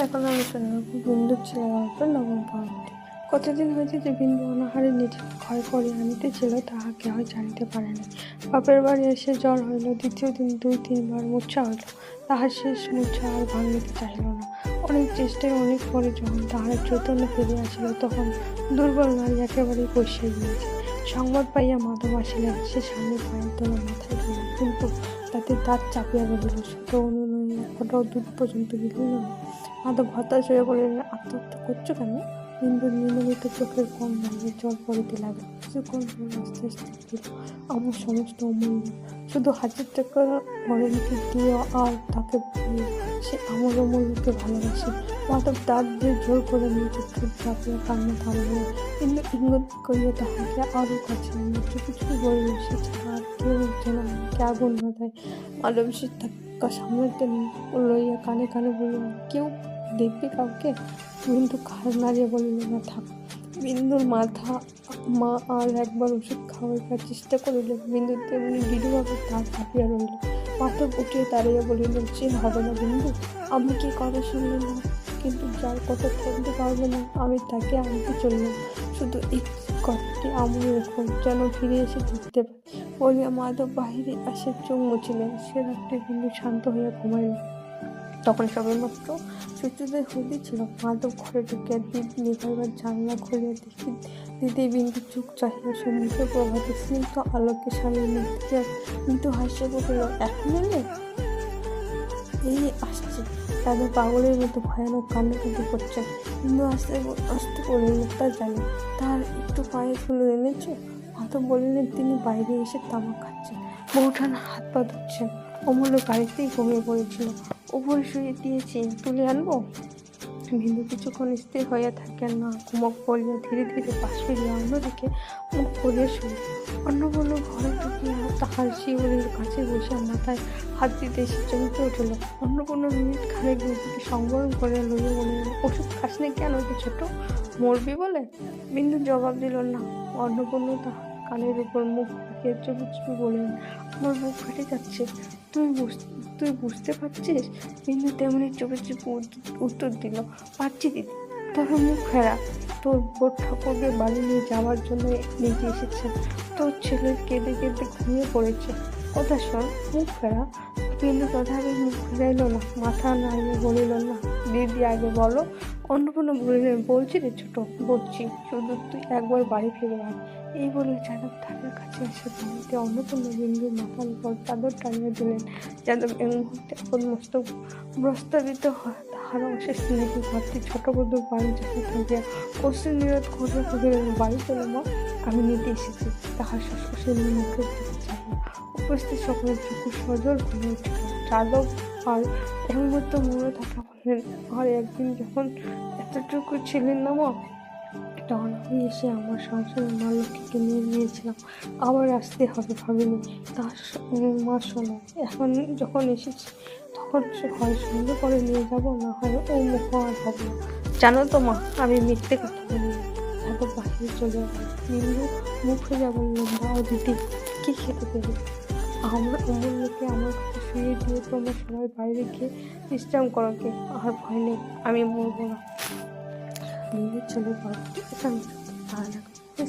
এখন আলোচনা করব বিন্দুর ছেলে গল্প নবম পর্বটি। কতদিন হয়েছে যে বিন্দু অনাহারে নিজেকে ক্ষয় করে আনিতেছিল তাহা কেহ জানিতে পারে না। বাপের বাড়ি এসে জ্বর হইল, দ্বিতীয় দিন 2-3 বার মূর্ছা হইল। তাহার শেষ মূর্ছা আর ভাঙিতে চাহিল না। অনেক চেষ্টায় অনেক পরে যখন তাহার চৈতন্য ফিরিয়া আসিল, তখন দুর্বল নারী একেবারেই বসিয়া গিয়াছে। সংবাদ পাইয়া মাধব আসিলেন। সে স্বামীর পায়ের তলা মাথায় দিল, কিন্তু তাতে দাঁত চাপিয়া রহিল। শত অনুনয়ে এক ফোঁটাও দুধ পর্যন্ত গিলিল না। মাধব হতাশ হয়ে বলিলেন, আত্মহত্যা করছো কেন? বিন্দুর নির্মিত চোখের কোণ ভেঙে জল পড়িতে লাগলো। কিছুক্ষণ পর আস্তে আস্তে বলিল, আমার সমস্ত অমূল্য, শুধু 1000 টাকা গরমকে দিও আর তাকে বলিও সে আমার অমূল্যকে ভালোবাসে। মাধব দাঁত দিয়ে জোর করে নিজের ঠোঁট চাপিয়া কান্না থামাইল। কিন্তু ইঙ্গিত করিয়া তাহাকে আরো কাছে আনিল। চুপি চুপি বলিল, সে ছাড়া আর কেউ যেন আমাকে আগুন না দেয়। মাধব সে ধাক্কা সামলাইতে লইয়া কানে কানে বলিল, কেউ দেখবে কাউকে? বিন্দু ঘাড় নাড়িয়া বলিল, না থাক। বিন্দুর মা আর একবার ওষুধ খাওয়াইবার চেষ্টা করিল। বিন্দু তেমনি দৃঢ়ভাবে তার চাপিয়া রহিল। মাধব উঠিয়া দাঁড়াইয়া বলিল, যে হবে না বিন্দু, আমি কি কথা শুনলে না? কিন্তু যার কথা থাকতে পারবে না আমি তাকে আনতে চললাম। শুধু এই কথাটি আমল রেখো, যেন ফিরে এসে দেখতে পাই। বলিয়া মাধব বাহিরে আসে চোখ মুছিলেন। সে রাত্রে বিন্দু শান্ত হইয়া ঘুমাইল। তখন সবেমাত্র সূর্যোদয় হইতেছিল। মাধব ঘরে ঢুকিয়া দীপ নিভাইবার জানলা খুলিয়া দিতেই বিন্দু চোখ চাহিয়া সম্মুখে প্রভাতে স্নিগ্ধ আলোকে স্বামীর মুখ দেখিয়া মৃদু হাসিয়া বলিল, এখন এলে? এই আসছে। তাদের পাগলের মতো ভয়ানক কান্নাকাটি করছে। বিন্দু আস্তে আস্তে বলিল, তা জানি, তার একটু পায়ে ধুলো এনেছ? মাধব বলিলেন, তিনি বাইরে এসে তামাক খাচ্ছেন, বউঠান হাত পা ধুচ্ছেন। অমূল্য গাড়িতেই ঘুমিয়ে পড়েছিল, উপরে শুয়ে দিয়েছি, তুলে আনবো? বিন্দু কিছুক্ষণ স্থির হইয়া থাকেন না, ঘুমক বলিয়া ধীরে ধীরে পাশ ফিরিয়া অন্যদিকে মুখ করিয়া শুইল। অন্নপূর্ণ ঘরে ঢুকিয়া তাহার শিউরের কাছে বসিয়া মাথায় হাত দিতে সে চমকে উঠিল। অন্নপূর্ণ মিনিট খানেক নিজেকে সংবরণ করিয়া লইয়া বলিলেন, ওষুধ খাসনি কেন রে ছোট, মরবি বলে? বিন্দু জবাব দিল না। অন্নপূর্ণ তাহার কানের উপর মুখ রাখিয়া চুপি চুপি বললেন, আমার বুক ফেটে যাচ্ছে, তুই বুঝতে পারছিস? বিন্দু তেমনি চুপি চুপি উত্তর দিল, পারছি দিদি, তবে মুখ ফেরা। তোর বোর ঠাকুরকে বাড়ি নিয়ে যাওয়ার জন্য নিজে এসেছে। তোর ছেলে কেঁদে কেঁদে ঘুমিয়ে পড়েছে। কথা শোন, মুখ ফেরা। বিন্দু তথাপি মুখ ফেরাইল না, মাথা নাড়িয়ে বলিল, না দিদি আগে বলো। অন্নপূর্ণা বলিলেন, বলছি রে ছোট, বলছি, শুধু তুই একবার বাড়ি ফিরে আয়। এই বলে যাদব ধারের কাছে এসে বাড়িতে অন্নপূর্ণা বিন্দুর মাথার উপর চাদর টানিয়ে দিলেন। যাদব এক মুহূর্তে আপন মস্তক প্রস্তাবিত হয়। তাহার অশেষ স্নেহে ভাবটি ছোট বধূর বাড়ি যাতে থাকিয়া কষ্টের নিরোধ করিয়া কহিলেন, বাড়ি চলে মা, আমি নিতে এসেছি। তাহার শ্বশুরের মুখের দিকে চাহিয়া উপস্থিত সকলের চক্ষু সজল হয়ে উঠিল। যাদব আর এক মুহূর্তে মনে থাকা বললেন, আর একদিন যখন এতটুকু ছিলেন না মা, তখন আমি এসে আমার সংসারের মা লক্ষ্মীকে নিয়ে নিয়েছিলাম, আবার আসতে হবে ভাবিনি। তার মা শোনো, এখন যখন এসেছি তখন হয় সঙ্গে করে নিয়ে যাবো, না হয় ও মুখ আর হবে না। জানো তো মা, আমি মিথ্যে কথা বলি না। যাদব বাহিরে চলে গেল। বিন্দু মুখ ফেরা বললেন, দাও দিদি, কি খেতে পেরে? আমার অমূল্যকে আমার কাছে শুয়ে দিয়ে তোমরা সবাই বাইরে গিয়ে বিশ্রাম করো, কে আর ভয় নেই, আমি মরবো না। বিন্দুর ছেলে গল্পটি এখানে ভালো লাগবে।